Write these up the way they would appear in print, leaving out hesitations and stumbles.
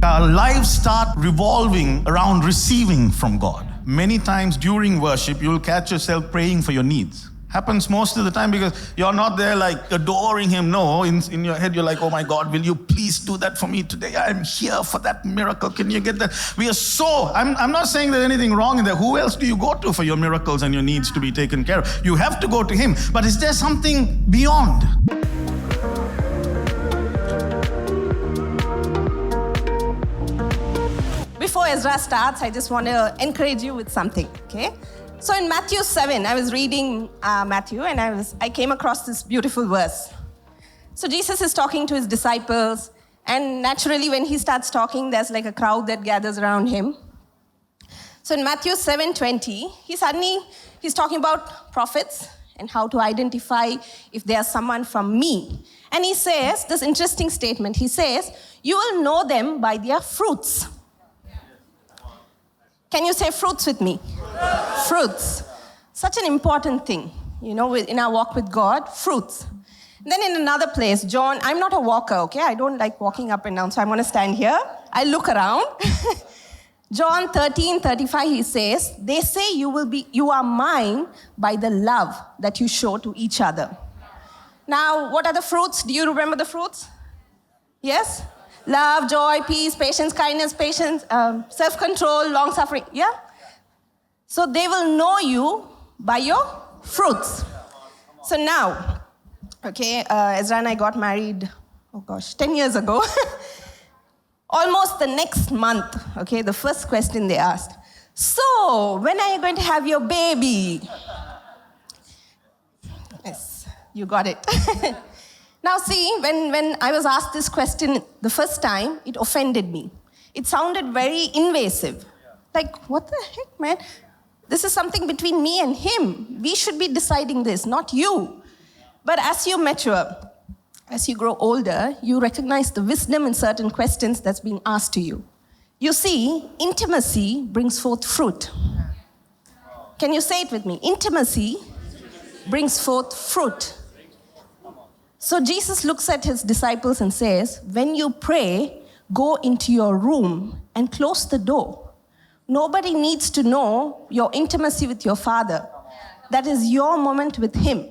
Our lives start revolving around receiving from God. Many times during worship, you'll catch yourself praying for your needs. Happens most of the time because you're not there like adoring Him. No, in your head you're like, oh my God, will you please do that for me today? I'm here for that miracle. Can you get that? I'm not saying there's anything wrong in that. Who else do you go to for your miracles and your needs to be taken care of? You have to go to Him. But is there something beyond? Before Ezra starts, I just want to encourage you with something, okay? So in Matthew 7, I was reading Matthew and I came across this beautiful verse. So Jesus is talking to His disciples, and naturally when He starts talking, there's like a crowd that gathers around Him. So in Matthew 7:20, he's talking about prophets and how to identify if there's someone from me. And he says this interesting statement. He says, you will know them by their fruits. Can you say fruits with me? Fruits. Such an important thing, in our walk with God, fruits. Then in another place, John, I'm not a walker, okay? I don't like walking up and down, so I'm going to stand here. I look around. John 13:35, he says, they say you are mine by the love that you show to each other. Now, what are the fruits? Do you remember the fruits? Yes? Love, joy, peace, patience, kindness, self-control, long-suffering. Yeah? So they will know you by your fruits. So now, okay, Ezra and I got married, 10 years ago. Almost the next month, okay, the first question they asked, so when are you going to have your baby? Yes, you got it. Now see, when I was asked this question the first time, it offended me. It sounded very invasive. Like, what the heck, man? This is something between me and him. We should be deciding this, not you. But as you mature, as you grow older, you recognize the wisdom in certain questions that's being asked to you. You see, intimacy brings forth fruit. Can you say it with me? Intimacy brings forth fruit. So Jesus looks at His disciples and says, when you pray, go into your room and close the door. Nobody needs to know your intimacy with your Father. That is your moment with Him,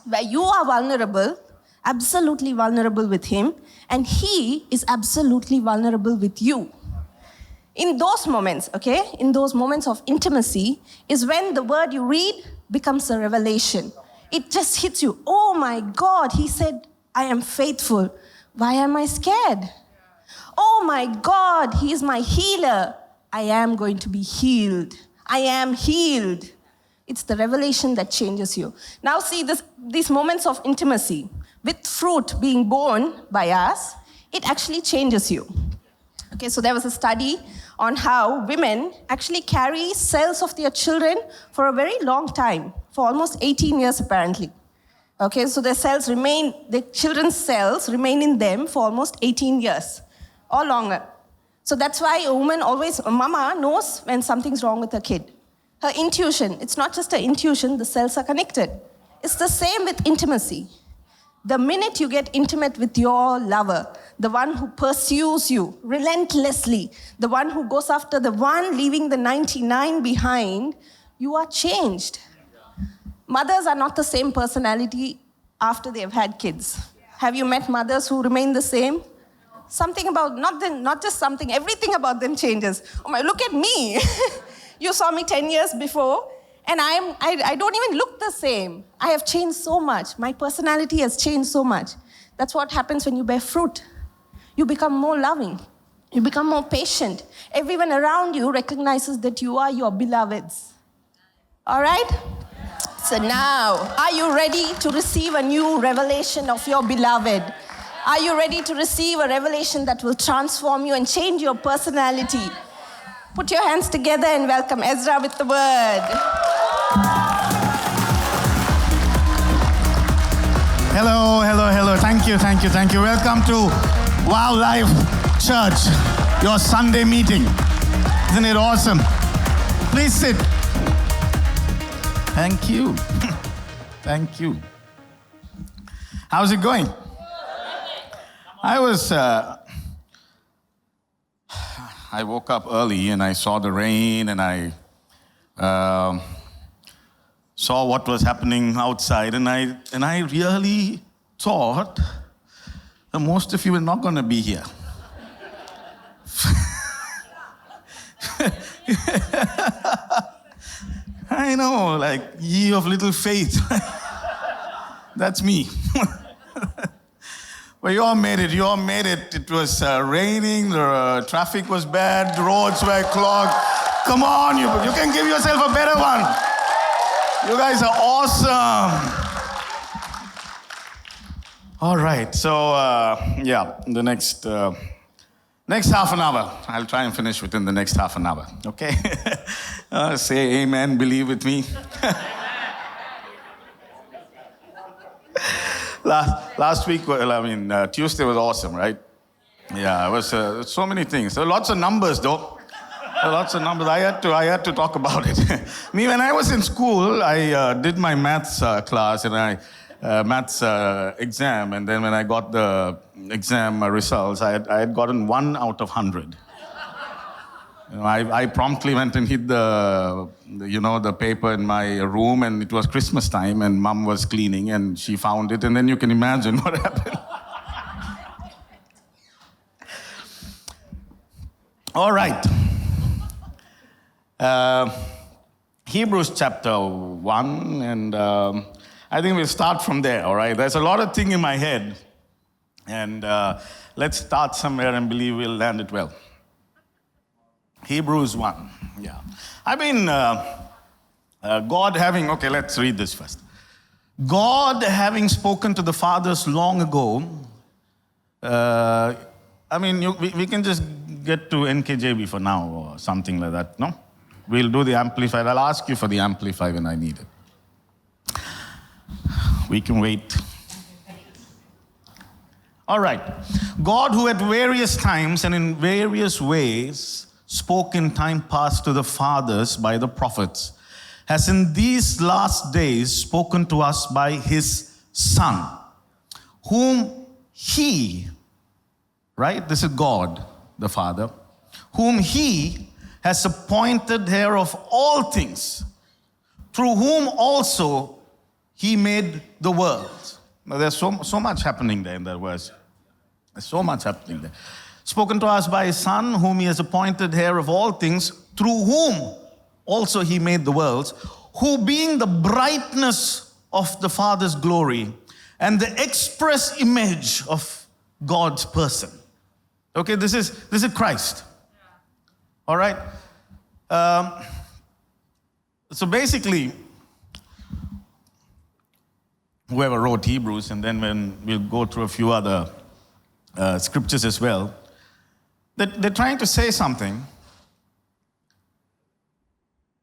where you are vulnerable, absolutely vulnerable with Him, and He is absolutely vulnerable with you. In those moments, okay, in those moments of intimacy is when the word you read becomes a revelation. It just hits you. Oh my God, He said, I am faithful. Why am I scared? Oh my God, He is my healer. I am going to be healed. I am healed. It's the revelation that changes you. Now see, these moments of intimacy with fruit being born by us, it actually changes you. Okay, so there was a study on how women actually carry cells of their children for a very long time, for almost 18 years apparently. Okay, so the children's cells remain in them for almost 18 years or longer. So that's why a mama knows when something's wrong with her kid. Her intuition, it's not just her intuition, the cells are connected. It's the same with intimacy. The minute you get intimate with your lover, the one who pursues you relentlessly, the one who goes after the one, leaving the 99 behind, you are changed. Mothers are not the same personality after they've had kids. Have you met mothers who remain the same? Something about, not just something, everything about them changes. Oh my, look at me. You saw me 10 years before, and I don't even look the same. I have changed so much. My personality has changed so much. That's what happens when you bear fruit. You become more loving. You become more patient. Everyone around you recognizes that you are your beloveds. All right? So now, are you ready to receive a new revelation of your beloved? Are you ready to receive a revelation that will transform you and change your personality? Put your hands together and welcome Ezra with the word. Hello. Thank you. Welcome to WOWLife Church, your Sunday meeting. Isn't it awesome? Please sit. Thank you. Thank you. How's it going? I was I woke up early and I saw the rain and I saw what was happening outside, and I really thought that most of you were not going to be here. I know, like, ye of little faith. That's me. But you all made it. It was raining, the traffic was bad, the roads were clogged. Come on, you can give yourself a better one. You guys are awesome. All right, so the next half an hour, I'll try and finish within the next half an hour, okay? Say amen, believe with me. Last week, Tuesday was awesome, right? Yeah, it was so many things. So lots of numbers, though. Lots of numbers. I had to talk about it. Me, when I was in school, I did my maths class and maths exam, and then when I got the exam results, I had gotten 1 out of 100. I promptly went and hid the paper in my room, and it was Christmas time, and Mom was cleaning, and she found it, and then you can imagine what happened. All right. Hebrews chapter 1, and I think we'll start from there, all right? There's a lot of things in my head, and let's start somewhere and believe we'll land it well. Hebrews 1, yeah. Okay, let's read this first. God having spoken to the fathers long ago, we can just get to NKJV for now or something like that, no? We'll do the Amplified. I'll ask you for the Amplified when I need it. We can wait. All right. God, who at various times and in various ways spoke in time past to the fathers by the prophets, has in these last days spoken to us by his Son, whom he, right? This is God, the Father, whom he has appointed heir of all things, through whom also he made the world. Now there's so much happening there in that verse. There's so much happening there. Spoken to us by his Son, whom he has appointed heir of all things, through whom also he made the worlds, who being the brightness of the Father's glory and the express image of God's person. Okay, this is Christ. All right? So basically, whoever wrote Hebrews, and then when we'll go through a few other scriptures as well, that they're trying to say something.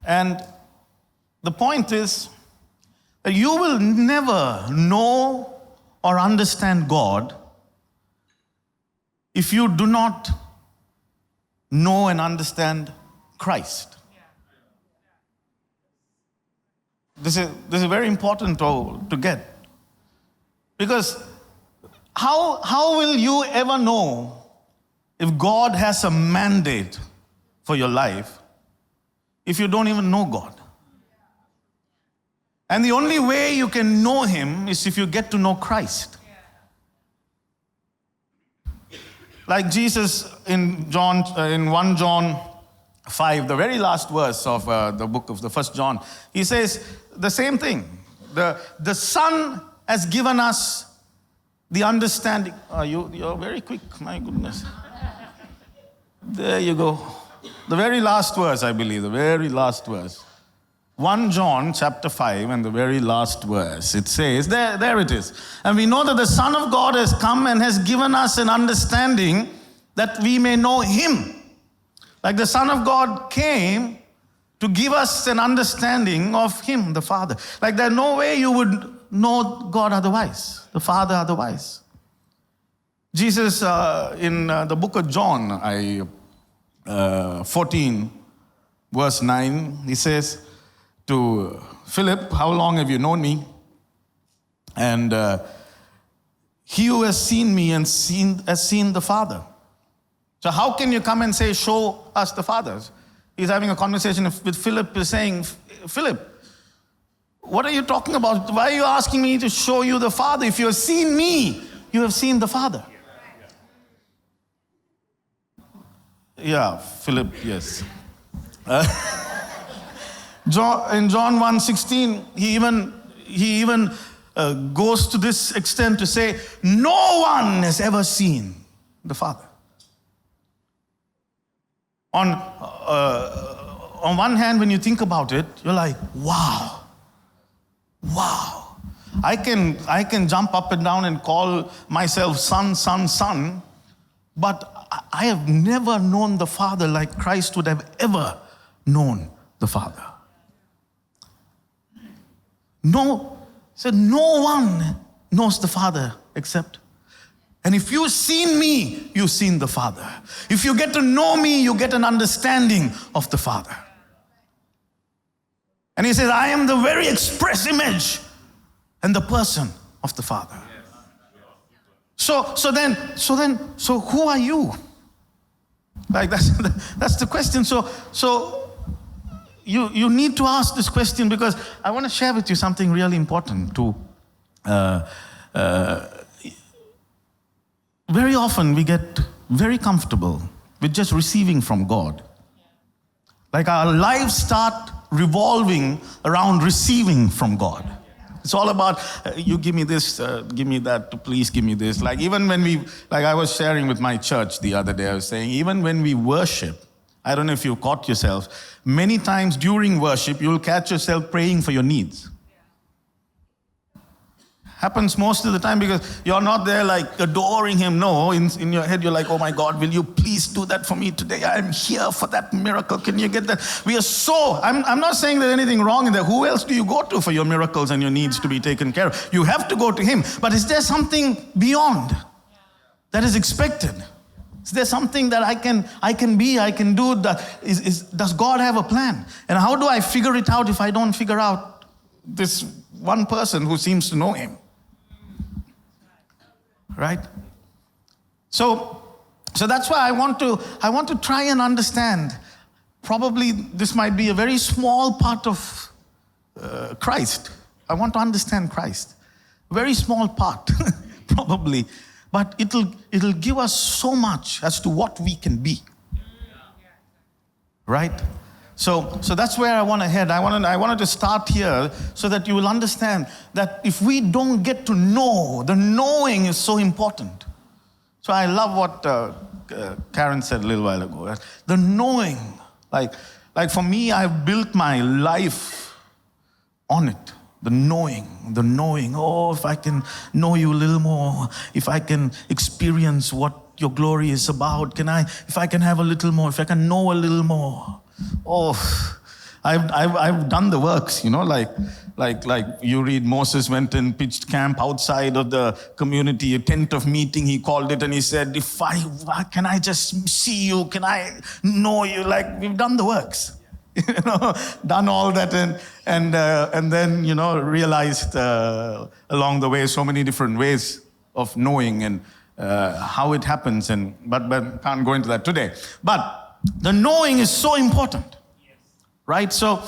And the point is that you will never know or understand God if you do not know and understand Christ. This is very important to get. Because how will you ever know if God has a mandate for your life if you don't even know God? And the only way you can know him is if you get to know Christ. Like Jesus in 1 John 5, the very last verse of the book of the 1 John, he says the same thing. The Son has given us the understanding. You're very quick, my goodness. There you go. The very last verse, I believe, the very last verse. 1 John chapter 5 and the very last verse. It says, there it is. And we know that the Son of God has come and has given us an understanding that we may know him. Like the Son of God came to give us an understanding of him, the Father. Like there's no way you would know God otherwise, the Father otherwise. Jesus, in the book of John, 14, verse 9, he says to Philip, how long have you known me? And he who has seen me has seen the Father. So how can you come and say, show us the Father? He's having a conversation with Philip, is saying, Philip, what are you talking about? Why are you asking me to show you the Father? If you have seen me, you have seen the Father. Yeah, Philip, yes. In John 1:16, he even goes to this extent to say, no one has ever seen the Father. On one hand, when you think about it, you're like, wow. I can jump up and down and call myself son, but I have never known the Father like Christ would have ever known the Father. No one knows the Father except. And if you've seen me, you've seen the Father. If you get to know me, you get an understanding of the Father. And he says, I am the very express image and the person of the Father. So who are you? Like that's the question. So you need to ask this question, because I want to share with you something really important too. Very often we get very comfortable with just receiving from God. Like our lives start revolving around receiving from God. It's all about, you give me this, give me that, please give me this. Like even when I was sharing with my church the other day, I was saying, even when we worship, I don't know if you caught yourself, many times during worship, you'll catch yourself praying for your needs. Happens most of the time because you're not there like adoring Him. No, in your head you're like, oh my God, will you please do that for me today? I'm here for that miracle. Can you get that? We are so, I'm not saying there's anything wrong in there. Who else do you go to for your miracles and your needs to be taken care of? You have to go to Him. But is there something beyond that is expected? Is there something that I can do? Does God have a plan? And how do I figure it out if I don't figure out this one person who seems to know Him? Right? So that's why I want to try and understand. Probably this might be a very small part of Christ. I want to understand Christ. Very small part, probably. But it'll give us so much as to what we can be. Right? So that's where I want to head. I wanted to start here so that you will understand that if we don't get to know, the knowing is so important. So I love what Karen said a little while ago. The knowing, like for me, I've built my life on it. The knowing. Oh, if I can know you a little more, if I can experience what your glory is about, if I can have a little more, if I can know a little more. Oh, I've done the works, like you read Moses went and pitched camp outside of the community, a tent of meeting, he called it, and he said, can I just see you? Can I know you? Like, we've done the works, done all that and then, realized along the way so many different ways of knowing and how it happens, but can't go into that today. But the knowing is so important, right? So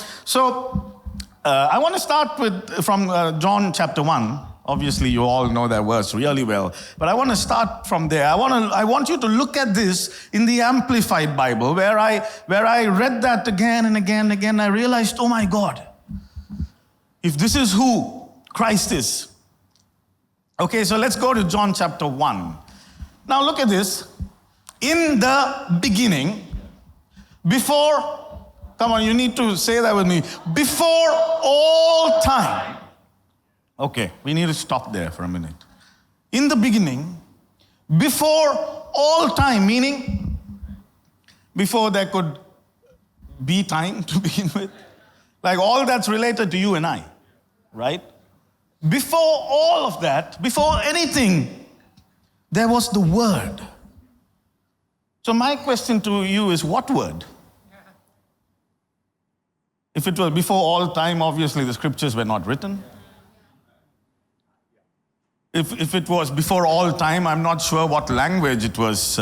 I want to start from John chapter 1. Obviously, you all know that verse really well, but I want to start from there. I want you to look at this in the Amplified Bible, where I read that again and again and again. I realized, oh my God, if this is who Christ is. Okay, so let's go to John chapter 1. Now look at this. In the beginning, come on, you need to say that with me. Before all time. Okay, we need to stop there for a minute. In the beginning, before all time, meaning before there could be time to begin with. Like all that's related to you and I, right? Before all of that, before anything, there was the Word. So my question to you is, what word? If it was before all time, obviously the scriptures were not written. If it was before all time, I'm not sure what language it was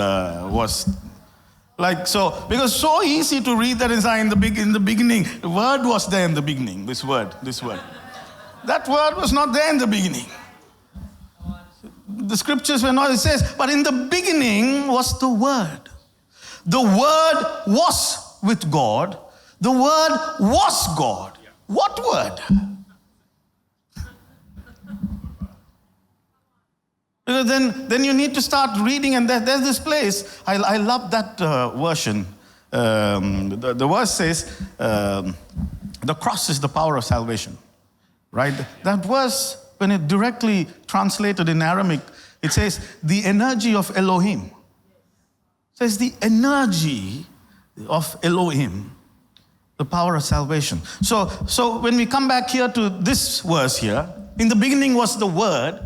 Like so, because so easy to read that inside in the beginning. The word was there in the beginning, this word. That word was not there in the beginning. The scriptures were not, it says, but in the beginning was the word. The word was with God. The word was God. What word? Because then you need to start reading, and there's this place. I love that version. The verse says, the cross is the power of salvation. Right? That verse, when it directly translated in Aramaic, it says, the energy of Elohim. It says the energy of Elohim, the power of salvation. So when we come back here to this verse here, in the beginning was the word.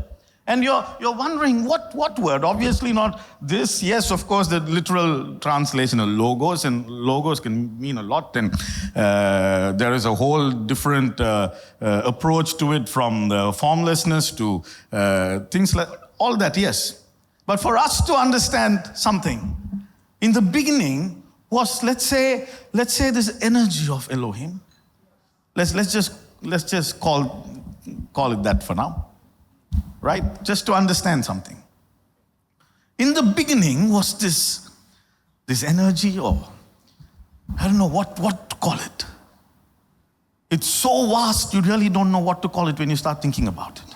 And you're wondering, what word? Obviously not this. Yes, of course, the literal translation of logos, and logos can mean a lot. And there is a whole different approach to it, from the formlessness to things like all that, yes. But for us to understand something, in the beginning was, let's say this energy of Elohim. Let's just call it that for now. Right? Just to understand something. In the beginning was this energy, or I don't know what to call it. It's so vast, you really don't know what to call it when you start thinking about it.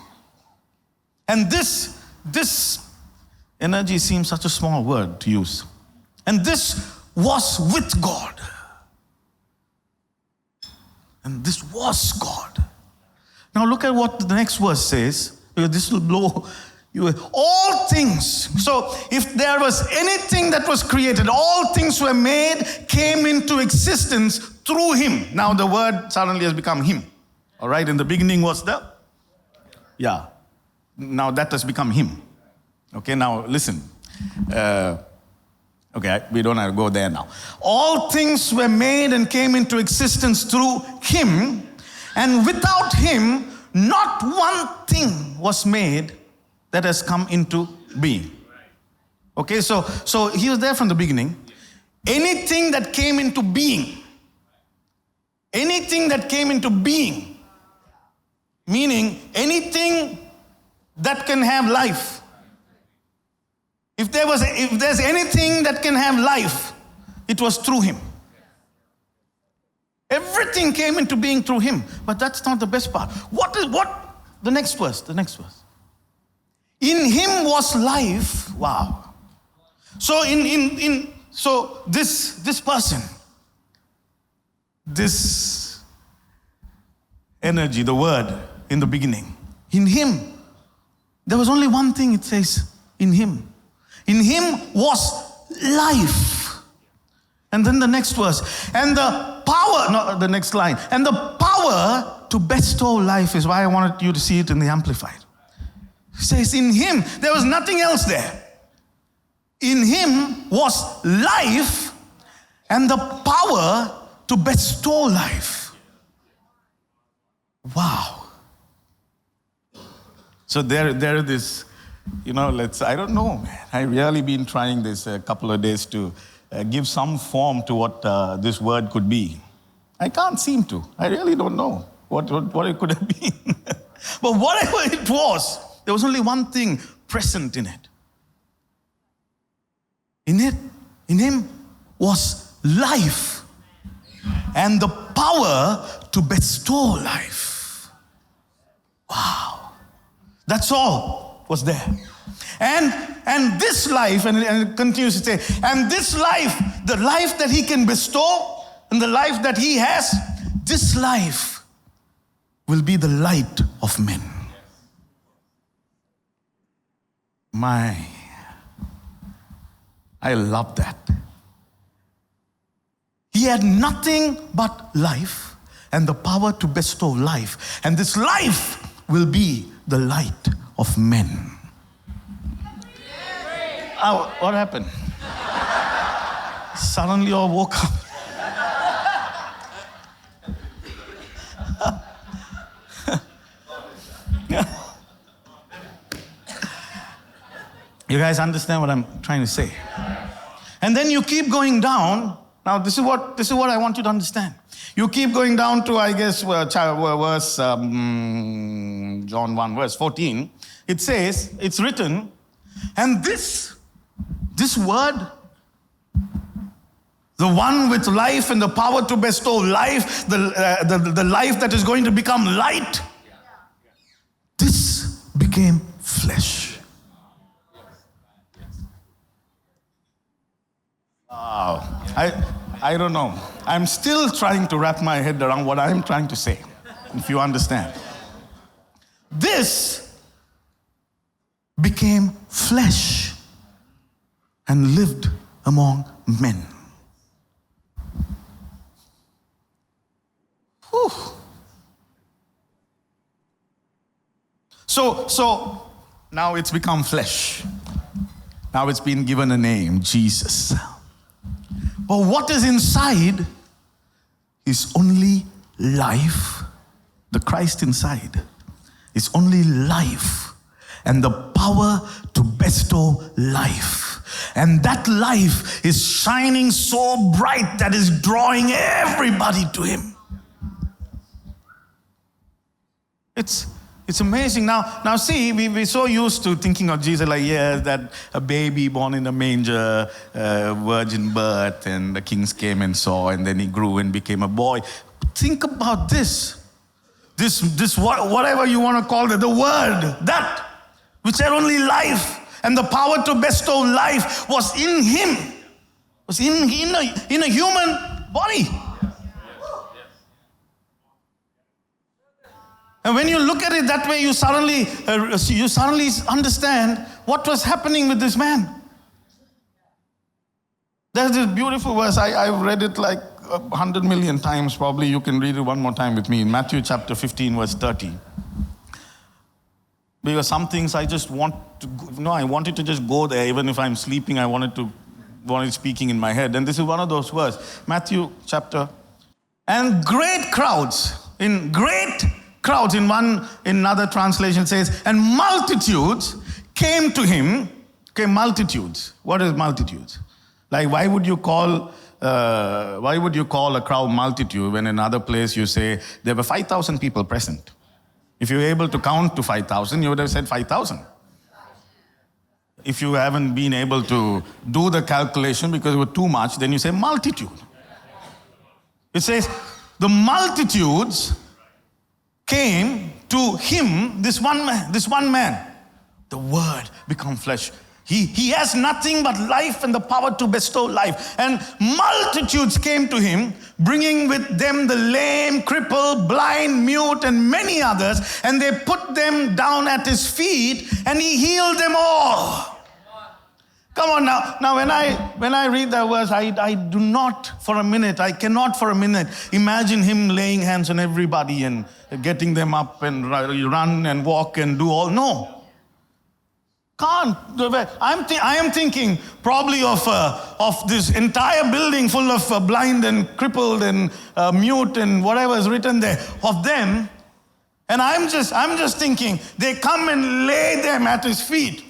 And this energy seems such a small word to use. And this was with God. And this was God. Now look at what the next verse says. This will blow you away. All things. So if there was anything that was created, all things were made, came into existence through him. Now the word suddenly has become him. All right, in the beginning was now that has become him. Okay, now listen. Okay, we don't have to go there now. All things were made and came into existence through him, and without him, not one thing was made that has come into being. Okay, so he was there from the beginning. Anything that came into being, meaning anything that can have life. If there's anything that can have life, it was through him. Everything came into being through him. But that's not the best part. The next verse. In him was life. Wow. So so this person, this energy, the word in the beginning, in him, there was only one thing it says, in him. In him was life. And then the next verse. And the power, no, the next line. And the power to bestow life is why I wanted you to see it in the Amplified. It says in him, there was nothing else there. In him was life and the power to bestow life. Wow. So there is, I don't know, man. I've really been trying this a couple of days to give some form to what this word could be. I can't seem to. I really don't know what it could have been. But whatever it was, there was only one thing present in it. In him was life and the power to bestow life. Wow. That's all was there. And this life, and it continues to say, and this life, the life that he can bestow and the life that he has, this life will be the light of men. I love that. He had nothing but life and the power to bestow life. And this life will be the light of men. Oh, what happened? Suddenly all woke up. You guys understand what I'm trying to say? And then you keep going down. Now, this is what I want you to understand. You keep going down to, I guess, verse John 1, verse 14. It says, it's written, and this word, the one with life and the power to bestow life, the life that is going to become light, this became flesh. Wow. I don't know. I'm still trying to wrap my head around what I'm trying to say, if you understand. This became flesh and lived among men. Whew. So now it's become flesh. Now it's been given a name, Jesus. But what is inside is only life. The Christ inside is only life and the power to bestow life. And that life is shining so bright that is drawing everybody to Him. It's amazing. Now see, we're so used to thinking of Jesus like, yes, that a baby born in a manger, virgin birth, and the kings came and saw, and then He grew and became a boy. Think about this whatever you want to call it, the word, that which had only life and the power to bestow life was in Him, was in a human body. And when you look at it that way, you suddenly understand what was happening with this man. There's this beautiful verse. I've read it like 100 million times. Probably you can read it one more time with me. In Matthew chapter 15, verse 30. Because some things I just want to, I wanted to just go there. Even if I'm sleeping, I wanted speaking in my head. And this is one of those verses. Matthew chapter. And great crowds, in another translation says, and multitudes came to Him. Okay, multitudes. What is multitudes? Like, why would you call a crowd multitude when in another place you say there were 5,000 people present? If you were able to count to 5,000, you would have said 5,000. If you haven't been able to do the calculation because it was too much, then you say multitude. It says the multitudes came to Him, this one man. The Word become flesh. He has nothing but life and the power to bestow life. And multitudes came to Him, bringing with them the lame, crippled, blind, mute, and many others. And they put them down at His feet, and He healed them all. Come on now. Now when I read that verse, I cannot for a minute imagine Him laying hands on everybody and getting them up and run and walk and do all. No. Can't. I am thinking probably of this entire building full of blind and crippled and mute and whatever is written there of them. And I'm just thinking they come and lay them at His feet.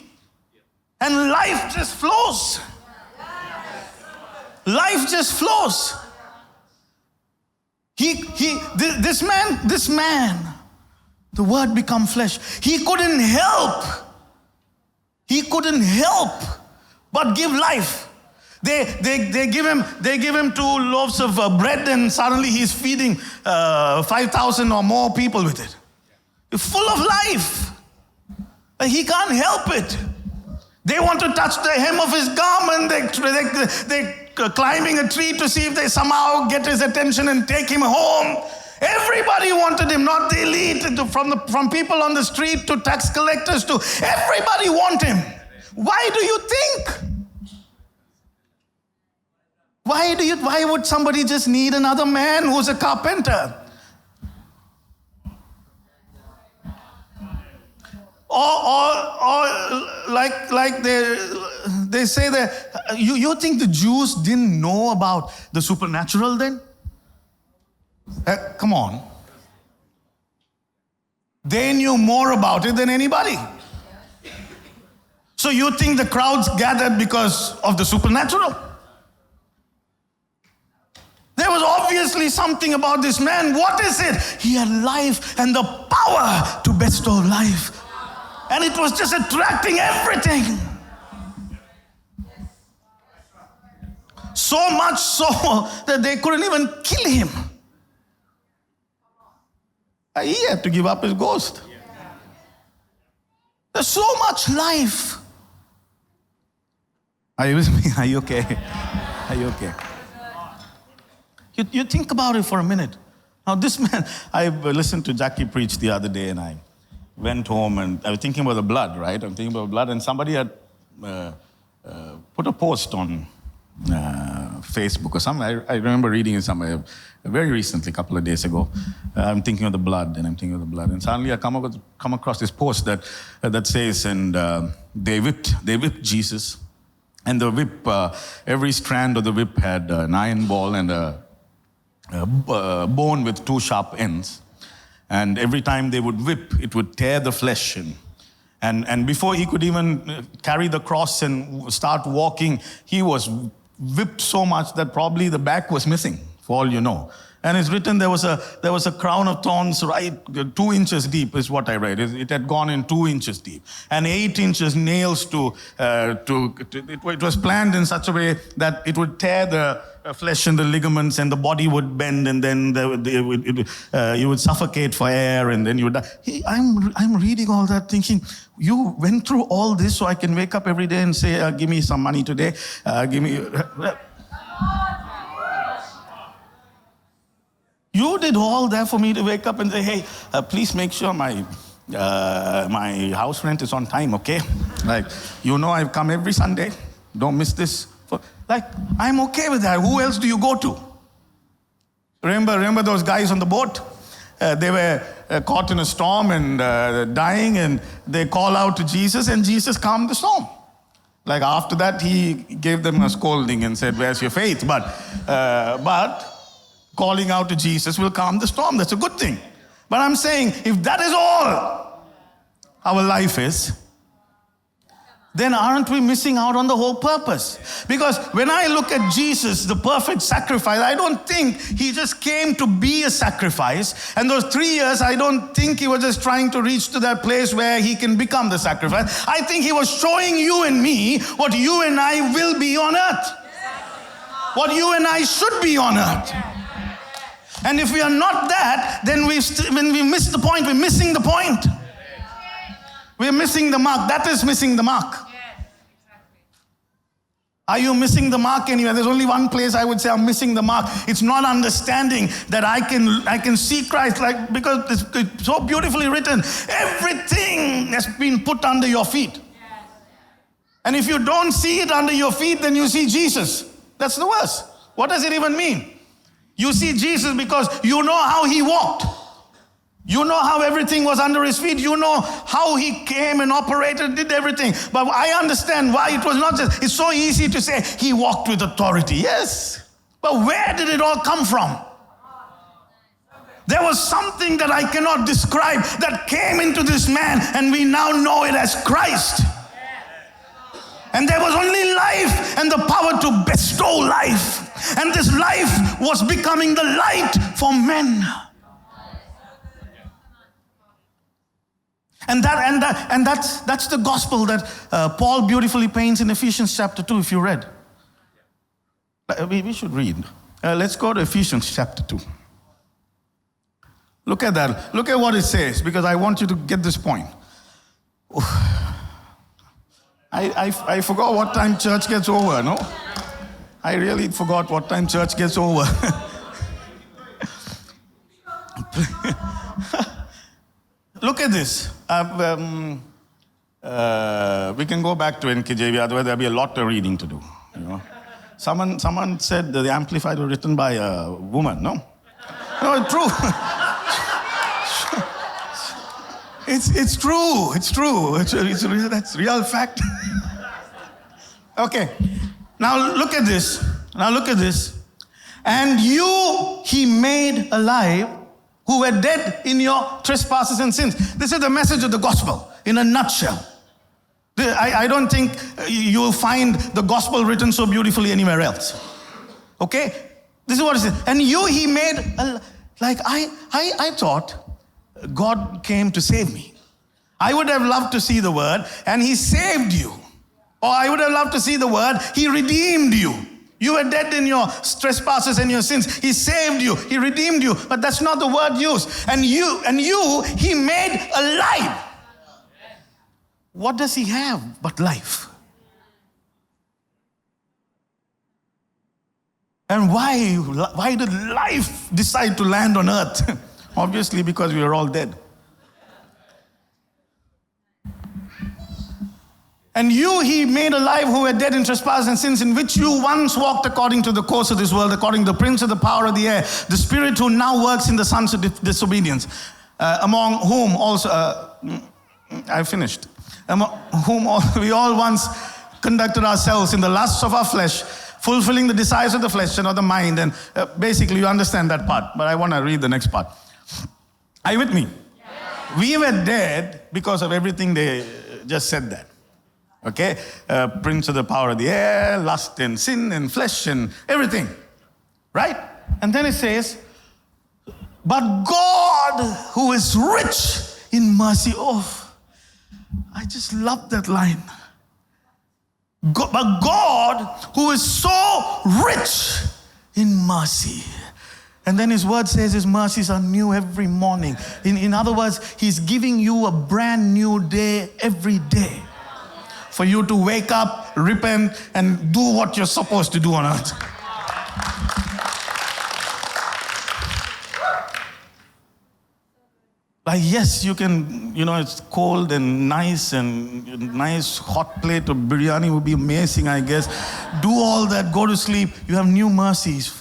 And life just flows. Life just flows. This man, the Word become flesh. He couldn't help but give life. They give him 2 loaves of bread, and suddenly he's feeding 5,000 or more people with it. It's full of life. He can't help it. They want to touch the hem of His garment. They're climbing a tree to see if they somehow get His attention and take Him home. Everybody wanted Him, not the elite, from people on the street to tax collectors to everybody want Him. Why do you think? Why would somebody just need another man who's a carpenter? Or like they say that you think the Jews didn't know about the supernatural then? Come on. They knew more about it than anybody. So you think the crowds gathered because of the supernatural? obviously something about this man. What is it? He had life and the power to bestow life. And it was just attracting everything. So much so that they couldn't even kill him. He had to give up his ghost. There's so much life. Are you with me? Are you okay? Are you okay? You think about it for a minute. Now this man, I listened to Jackie preach the other day, and I went home and I was thinking about the blood, right? I'm thinking about blood, and somebody had put a post on Facebook or something. I remember reading it somewhere very recently, a couple of days ago. I'm thinking of the blood, and I'm thinking of the blood, and suddenly I come across this post that says, and they whipped Jesus, and the whip, every strand of the whip had an iron ball and a bone with two sharp ends, and every time they would whip, it would tear the flesh in. And before he could even carry the cross and start walking, he was whipped so much that probably the back was missing, for all you know. And it's written there was a crown of thorns right 2 inches deep is what I read. It had gone in 2 inches deep, and 8 inches nails it was planned in such a way that it would tear the flesh and the ligaments, and the body would bend, and then you would suffocate for air, and then you would die. I'm reading all that thinking, you went through all this so I can wake up every day and say, give me some money today, give me... You did all that for me to wake up and say, hey, please make sure my house rent is on time, okay? Like, I've come every Sunday. Don't miss this. I'm okay with that. Who else do you go to? Remember those guys on the boat? They were caught in a storm and dying, and they call out to Jesus, and Jesus calmed the storm. Like after that, he gave them a scolding and said, where's your faith? But calling out to Jesus will calm the storm. That's a good thing. But I'm saying, if that is all our life is, then aren't we missing out on the whole purpose? Because when I look at Jesus, the perfect sacrifice, I don't think he just came to be a sacrifice. And those 3 years, I don't think he was just trying to reach to that place where he can become the sacrifice. I think he was showing you and me what you and I will be on earth. What you and I should be on earth. And if we are not that, then when we miss the point, we're missing the point. We're missing the mark. That is missing the mark. Are you missing the mark anywhere? There's only one place I would say I'm missing the mark. It's not understanding that I can see Christ, because it's so beautifully written. Everything has been put under your feet. And if you don't see it under your feet, then you see Jesus. That's the worst. What does it even mean? You see Jesus because you know how he walked. You know how everything was under his feet. You know how he came and operated, did everything. But I understand why it was not just, it's so easy to say he walked with authority. Yes. But where did it all come from? There was something that I cannot describe that came into this man, and we now know it as Christ. And there was only life and the power to bestow life. And this life was becoming the light for men. And that's the gospel that Paul beautifully paints in Ephesians chapter 2, if you read. We should read. Let's go to Ephesians chapter 2. Look at that. Look at what it says, because I want you to get this point. I forgot what time church gets over, no? I really forgot what time church gets over. Look at this. We can go back to NKJV, otherwise there'll be a lot of reading to do. Someone said that the Amplified was written by a woman, no? No, it's true. It's true. It's true. That's real fact. Okay. Now look at this. And you he made alive who were dead in your trespasses and sins. This is the message of the gospel in a nutshell. I don't think you will find the gospel written so beautifully anywhere else. Okay? This is what it says. And you, he made, I thought God came to save me. I would have loved to see the word, and he saved you. Or I would have loved to see the word, he redeemed you. You were dead in your trespasses and your sins. He saved you. He redeemed you. But that's not the word used. And you, he made alive. What does he have but life? And why did life decide to land on earth? Obviously because we are all dead. And you, he made alive who were dead in trespasses and sins, in which you once walked according to the course of this world, according to the prince of the power of the air, the spirit who now works in the sons of disobedience, among whom also, I finished, among whom we all once conducted ourselves in the lusts of our flesh, fulfilling the desires of the flesh and of the mind. And basically you understand that part, but I want to read the next part. Are you with me? Yeah. We were dead because of everything they just said that. Okay, prince of the power of the air, lust and sin and flesh and everything, right? And then it says, but God who is rich in mercy. Oh, I just love that line. But God who is so rich in mercy. And then his word says his mercies are new every morning. In other words, he's giving you a brand new day every day. For you to wake up, repent, and do what you're supposed to do on earth. Like, yes, you can, it's cold and nice hot plate of biryani would be amazing, I guess. Do all that, go to sleep. You have new mercies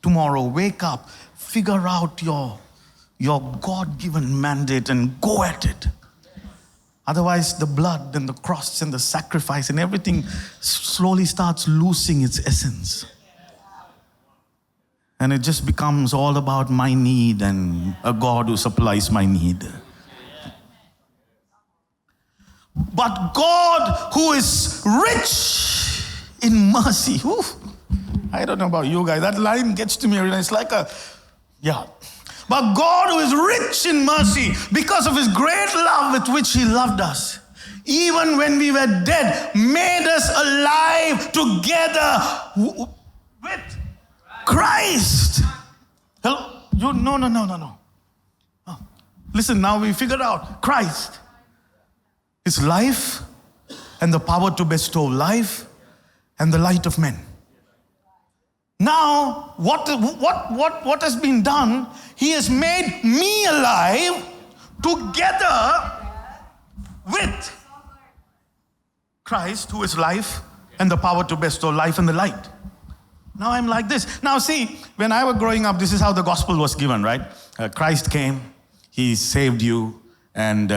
tomorrow. Wake up, figure out your God-given mandate and go at it. Otherwise, the blood and the cross and the sacrifice and everything slowly starts losing its essence. And it just becomes all about my need and a God who supplies my need. But God who is rich in mercy. I don't know about you guys. That line gets to me. It's like But God who is rich in mercy, because of his great love with which he loved us, even when we were dead, made us alive together with Christ. Hello? No. Oh. Listen, now we figured out Christ. His life and the power to bestow life and the light of men. Now, what has been done? He has made me alive together with Christ, who is life and the power to bestow life and the light. Now I'm like this. Now see, when I was growing up, this is how the gospel was given, right? Christ came, he saved you and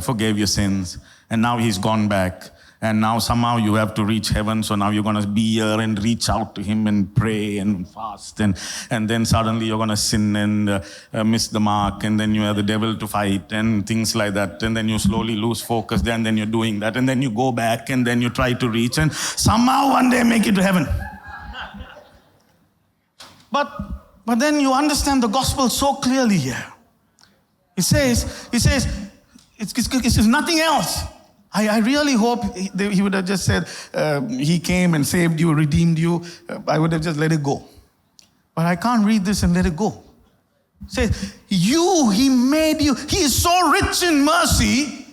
forgave your sins, and now he's gone back. And now somehow you have to reach heaven, so now you're going to be here and reach out to him and pray and fast. And then suddenly you're going to sin and miss the mark. And then you have the devil to fight and things like that. And then you slowly lose focus. Then you're doing that. And then you go back and then you try to reach. And somehow one day make it to heaven. But then you understand the gospel so clearly here. It says, it's nothing else. I really hope he would have just said, he came and saved you, redeemed you. I would have just let it go. But I can't read this and let it go. It says, he made you. He is so rich in mercy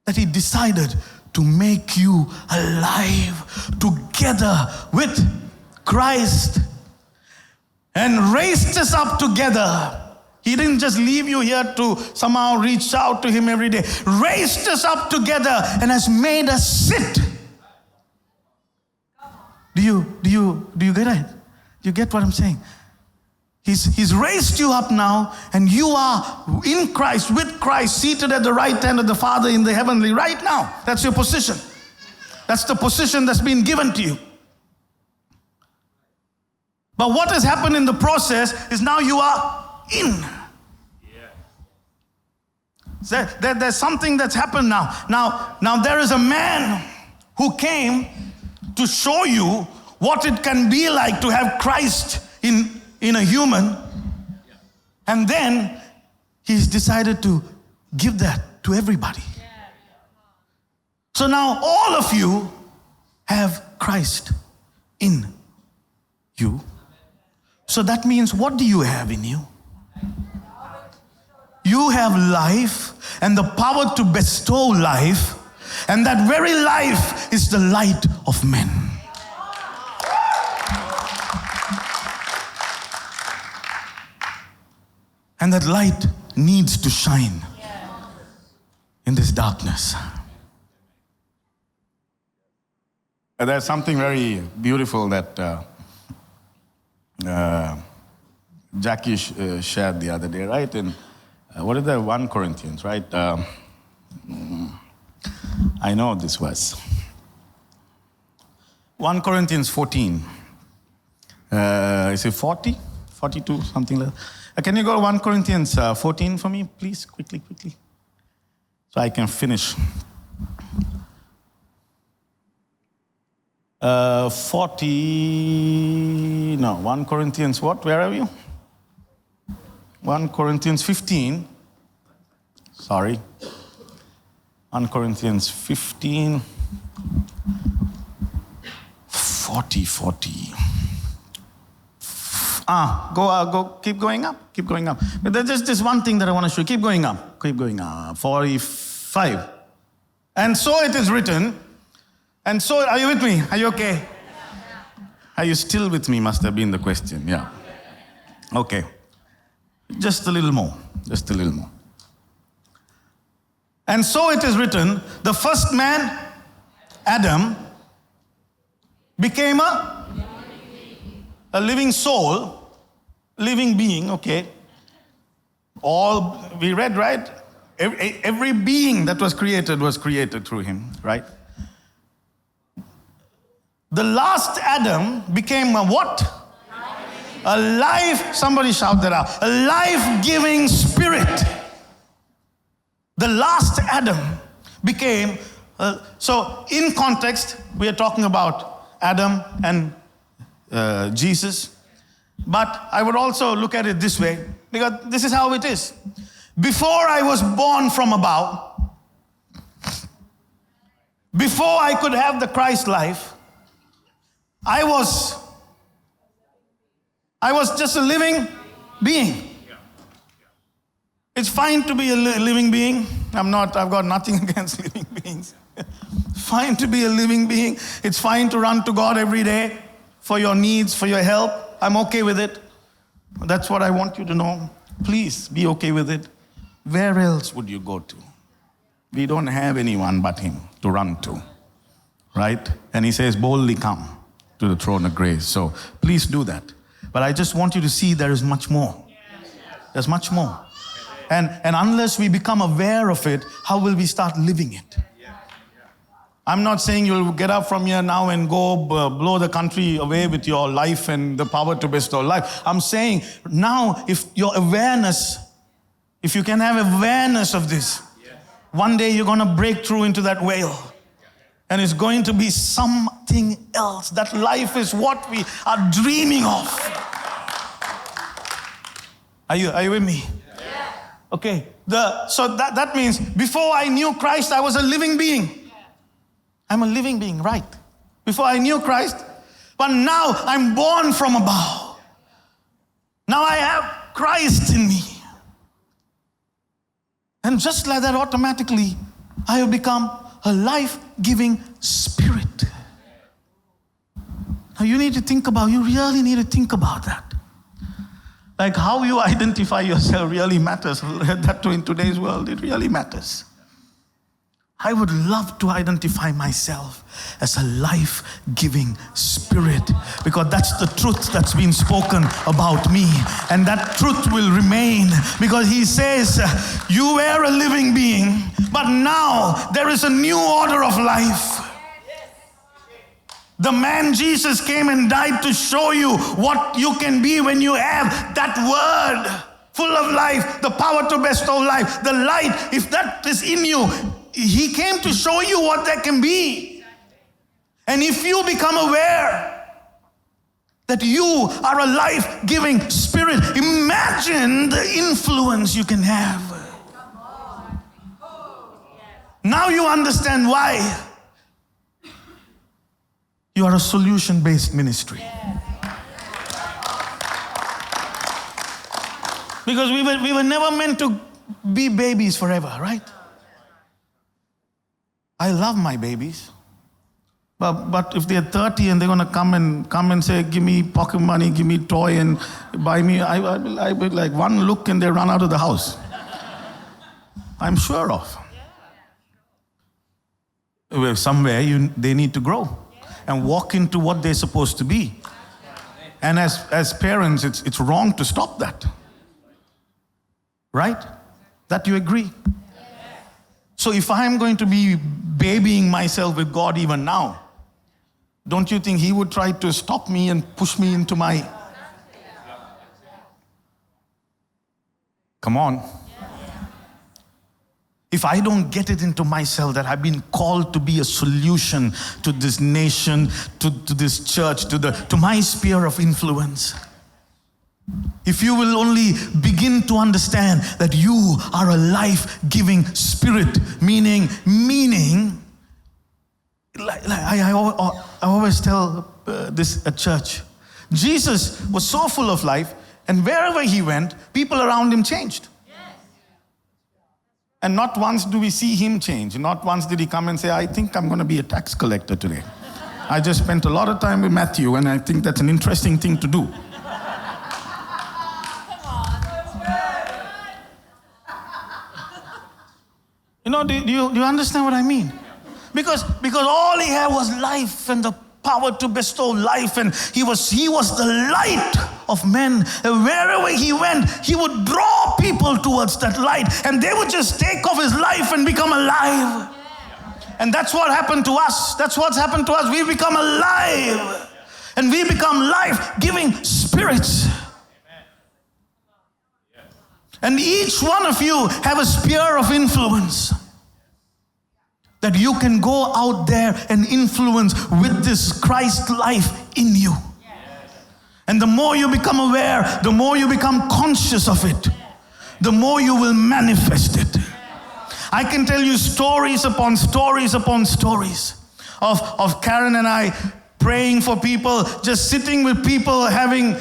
that he decided to make you alive together with Christ and raised us up together. He didn't just leave you here to somehow reach out to him every day. Raised us up together and has made us sit. Do you get it? Do you get what I'm saying? He's raised you up now, and you are in Christ, with Christ, seated at the right hand of the Father in the heavenly right now. That's your position. That's the position that's been given to you. But what has happened in the process is now you are in. There's something that's happened now. Now there is a man who came to show you what it can be like to have Christ in a human. And then he's decided to give that to everybody. So now all of you have Christ in you. So that means, what do you have in you? You have life and the power to bestow life, and that very life is the light of men. And that light needs to shine in this darkness. There's something very beautiful that Jackie shared the other day, right? In what is that? 1 Corinthians, right? I know this verse. 1 Corinthians 14. Is it 40? 42, something like that. Can you go to 1 Corinthians 14 for me, please? Quickly. So I can finish. 1 Corinthians what? Where are you? 1 Corinthians 15. Sorry. 1 Corinthians 15. 40. Go, keep going up. But there's just this one thing that I want to show you. Keep going up. 45. And so it is written. And so, are you with me? Are you okay? Are you still with me? Must have been the question. Yeah. Okay. Just a little more. And so it is written, the first man, Adam, became a living soul, living being, okay. All, we read, right? Every being that was created through him, right? The last Adam became a what? A life, somebody shout that out. A life-giving spirit. The last Adam became, so in context, we are talking about Adam and Jesus. But I would also look at it this way, because this is how it is. Before I was born from above, before I could have the Christ life, I was just a living being. It's fine to be a living being. I've got nothing against living beings. Fine to be a living being. It's fine to run to God every day for your needs, for your help. I'm okay with it. That's what I want you to know. Please be okay with it. Where else would you go to? We don't have anyone but him to run to, right? And he says, boldly come to the throne of grace. So please do that. But I just want you to see there is much more. There's much more. And unless we become aware of it, how will we start living it? I'm not saying you'll get up from here now and go blow the country away with your life and the power to bestow life. I'm saying now, if your awareness, if you can have awareness of this, one day you're going to break through into that whale. And it's going to be something else. That life is what we are dreaming of. Are you with me? Yeah. Okay. So that means before I knew Christ, I was a living being. I'm a living being, right? Before I knew Christ. But now I'm born from above. Now I have Christ in me. And just like that, automatically, I have become a life-giving spirit. Now you really need to think about that. Like how you identify yourself really matters. That too in today's world, it really matters. I would love to identify myself as a life-giving spirit, because that's the truth that's been spoken about me, and that truth will remain, because he says, you were a living being, but now there is a new order of life. The man Jesus came and died to show you what you can be when you have that word full of life, the power to bestow life, the light, if that is in you. He came to show you what that can be. And if you become aware That you are a life-giving spirit. Imagine the influence you can have. Now you understand why you are a solution-based ministry. Because we were never meant to be babies forever, right? I love my babies. But if they're 30 and they're going to come and say, give me pocket money, give me toy and buy me, I would like one look and they run out of the house. I'm sure of. Somewhere they need to grow and walk into what they're supposed to be. And as parents, it's wrong to stop that. Right? That you agree? So if I'm going to be babying myself with God even now, don't you think He would try to stop me and push me into my... Come on. If I don't get it into myself that I've been called to be a solution to this nation, to this church, to my sphere of influence. If you will only begin to understand that you are a life-giving spirit, meaning, I always tell this at church, Jesus was so full of life, and wherever He went, people around Him changed. And not once do we see Him change. Not once did He come and say, I think I'm going to be a tax collector today. I just spent a lot of time with Matthew, and I think that's an interesting thing to do. You know, do you understand what I mean? Because all He had was life and the power to bestow life, and he was the light of men. And wherever He went, He would draw people towards that light, and they would just take off His life and become alive. And that's what happened to us. That's what's happened to us. We become alive, and we become life-giving spirits. And each one of you have a sphere of influence that you can go out there and influence with this Christ life in you. And the more you become aware, the more you become conscious of it, the more you will manifest it. I can tell you stories upon stories upon stories of Karen and I praying for people, just sitting with people, having...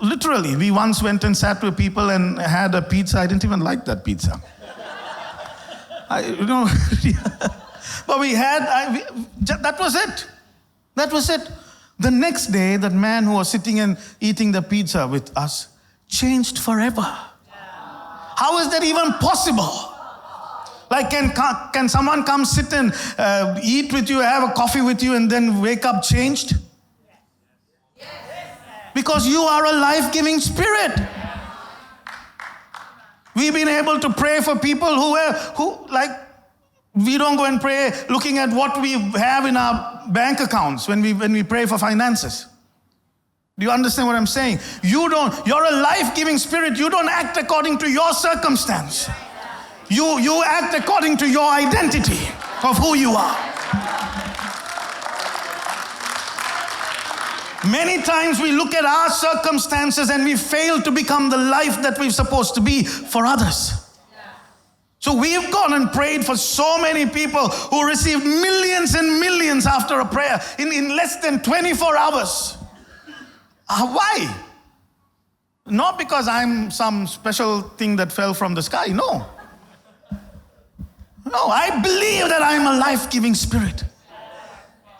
literally, we once went and sat with people and had a pizza. I didn't even like that pizza. But we had, that was it. That was it. The next day, that man who was sitting and eating the pizza with us changed forever. How is that even possible? Like, can someone come sit and eat with you, have a coffee with you, and then wake up changed? Because you are a life-giving spirit. We've been able to pray for people who we don't go and pray looking at what we have in our bank accounts when we pray for finances. Do you understand what I'm saying? You're a life-giving spirit. You don't act according to your circumstance. You act according to your identity of who you are. Many times we look at our circumstances and we fail to become the life that we're supposed to be for others. So we've gone and prayed for so many people who received millions and millions after a prayer in less than 24 hours. Why? Not because I'm some special thing that fell from the sky. No, I believe that I'm a life-giving spirit.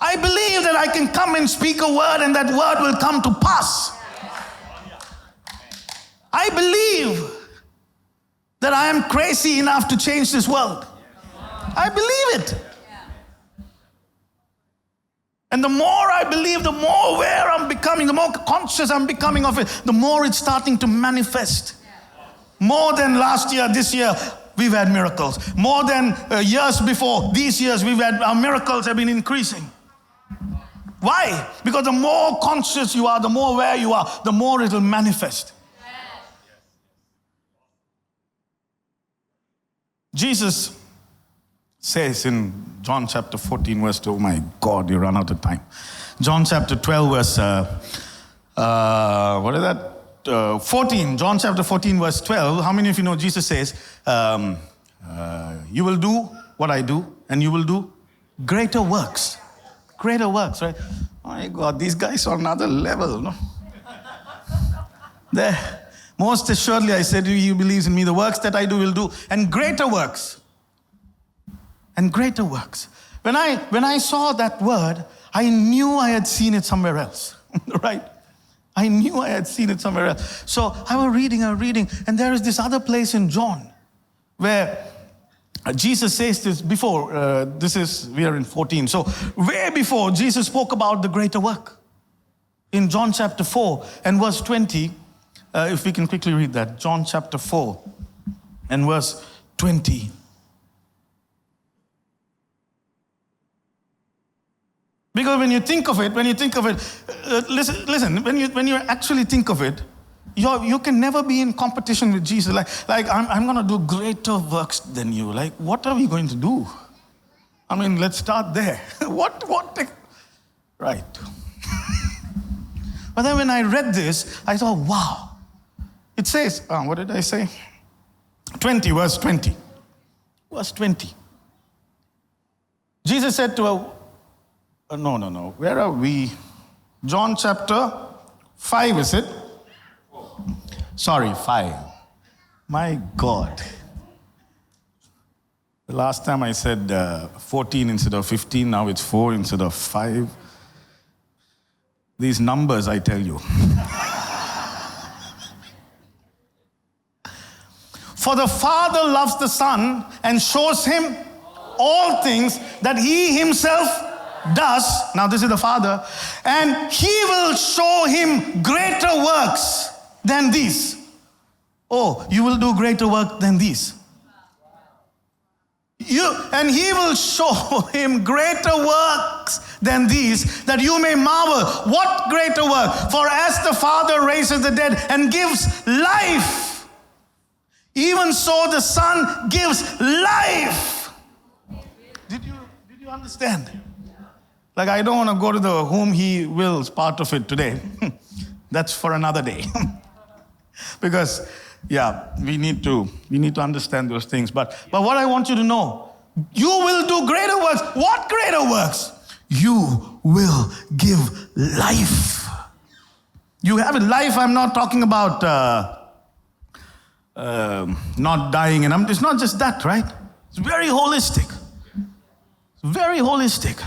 I believe that I can come and speak a word and that word will come to pass. I believe that I am crazy enough to change this world. I believe it. And the more I believe, the more aware I'm becoming, the more conscious I'm becoming of it, the more it's starting to manifest. More than last year, this year, we've had miracles. More than years before, these years, our miracles have been increasing. Why? Because the more conscious you are, the more aware you are, the more it will manifest. Jesus says in John chapter 14 verse 2, oh my God, you run out of time. John chapter 12 verse What is that? 14, John chapter 14, verse 12. How many of you know Jesus says, you will do what I do, and you will do greater works. Greater works, right? Oh my God, these guys are on another level, no? There. Most assuredly, I said to you, he believes in me, the works that I do will do, and greater works. And greater works. When I saw that word, I knew I had seen it somewhere else, right? I knew I had seen it somewhere else. So I was reading, and there is this other place in John where Jesus says this before. We are in 14. So way before, Jesus spoke about the greater work. In John chapter 4 and verse 20, if we can quickly read that. John chapter 4 and verse 20. Because when you think of it, listen, when you actually think of it, you can never be in competition with Jesus. Like I'm going to do greater works than you. Like, what are we going to do? I mean, let's start there. Right. But then when I read this, I thought, wow. It says, what did I say? 20, verse 20. Verse 20. Jesus said to her, no. Where are we? John chapter 5, is it? Sorry, 5. My God. The last time I said 14 instead of 15, now it's 4 instead of 5. These numbers, I tell you. For the Father loves the Son and shows him all things that he himself does. Now this is the Father. And he will show him greater works than these. Oh, you will do greater work than these. And he will show him greater works than these, that you may marvel. What greater work? For as the Father raises the dead and gives life, even so the Son gives life. Did you understand? Like, I don't want to go to the whom he wills part of it today. That's for another day. Because, we need to understand those things. But what I want you to know, you will do greater works. What greater works? You will give life. You have it. Life, I'm not talking about not dying. And it's not just that, right? It's very holistic. It's very holistic.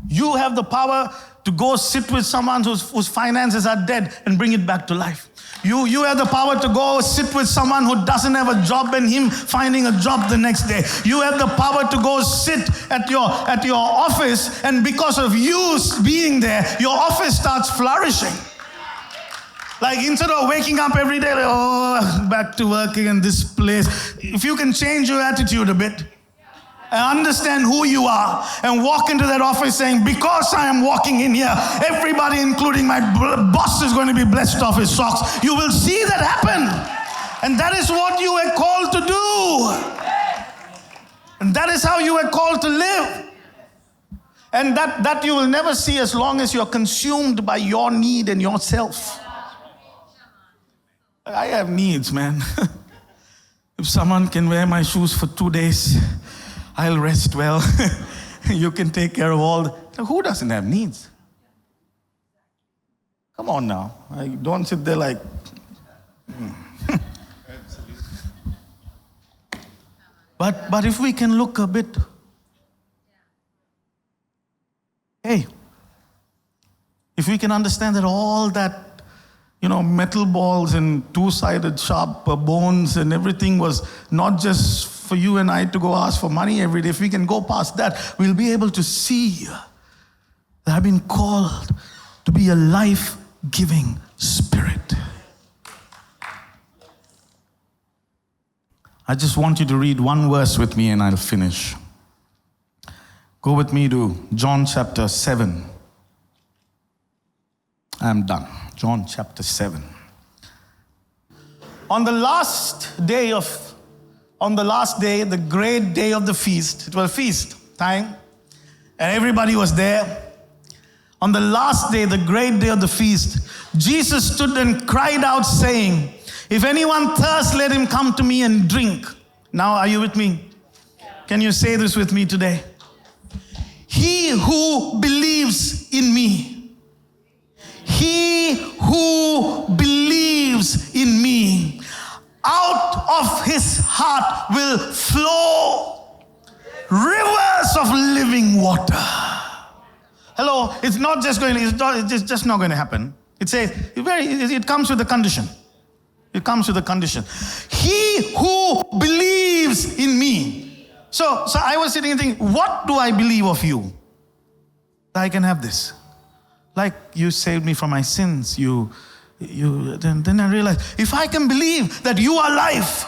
You have the power to go sit with someone whose finances are dead and bring it back to life. You have the power to go sit with someone who doesn't have a job and him finding a job the next day. You have the power to go sit at your office, and because of you being there, your office starts flourishing. Like, instead of waking up every day, back to working in this place, if you can change your attitude a bit, and understand who you are, and walk into that office saying, because I am walking in here, everybody, including my boss, is going to be blessed off his socks. You will see that happen. And that is what you are called to do. And that is how you are called to live. And that you will never see as long as you're consumed by your need and yourself. I have needs, man. If someone can wear my shoes for 2 days, I'll rest well. You can take care of all. Who doesn't have needs? Come on now. Don't sit there like... But if we can look a bit... Hey, if we can understand that all that, metal balls and two-sided sharp bones and everything was not just for you and I to go ask for money every day. If we can go past that, we'll be able to see that I've been called to be a life-giving spirit. I just want you to read one verse with me and I'll finish. Go with me to John chapter 7. I'm done. John chapter 7. On the last day, the great day of the feast, it was feast time, and everybody was there. On the last day, the great day of the feast, Jesus stood and cried out saying, if anyone thirsts, let him come to me and drink. Now, are you with me? Can you say this with me today? He who believes in me, he who believes in me, out of his heart will flow rivers of living water. Hello, it's just not going to happen. It says, it comes with a condition. It comes with a condition. He who believes in me. So I was sitting and thinking, what do I believe of you? That I can have this. Like you saved me from my sins. Then I realized, if I can believe that you are life,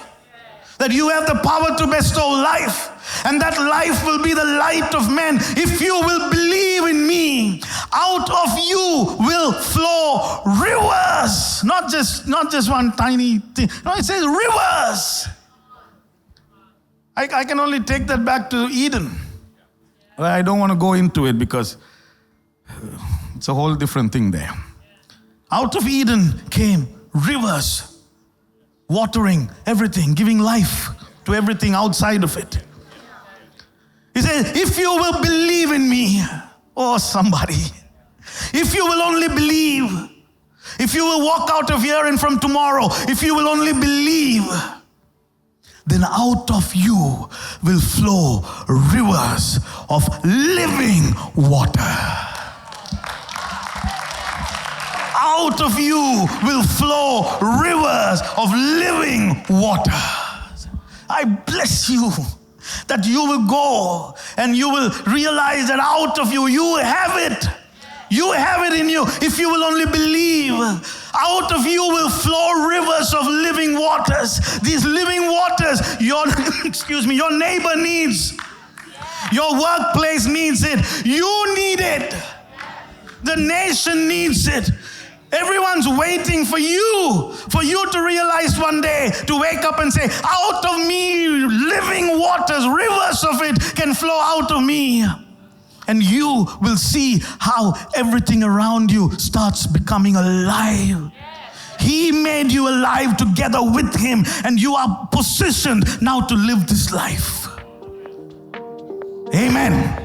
that you have the power to bestow life, and that life will be the light of men. If you will believe in me, out of you will flow rivers. Not just one tiny thing. No, it says rivers. I can only take that back to Eden. I don't want to go into it because it's a whole different thing there. Out of Eden came rivers, watering everything, giving life to everything outside of it. He says, if you will believe in me, oh somebody, if you will only believe, if you will walk out of here and from tomorrow, if you will only believe, then out of you will flow rivers of living water. Out of you will flow rivers of living water. I bless you that you will go and you will realize that out of you, you have it. You have it in you. If you will only believe, out of you will flow rivers of living waters. These living waters, your neighbor needs. Your workplace needs it. You need it. The nation needs it. Everyone's waiting for you to realize one day, to wake up and say, out of me, living waters, rivers of it can flow out of me. And you will see how everything around you starts becoming alive. He made you alive together with him, and you are positioned now to live this life. Amen.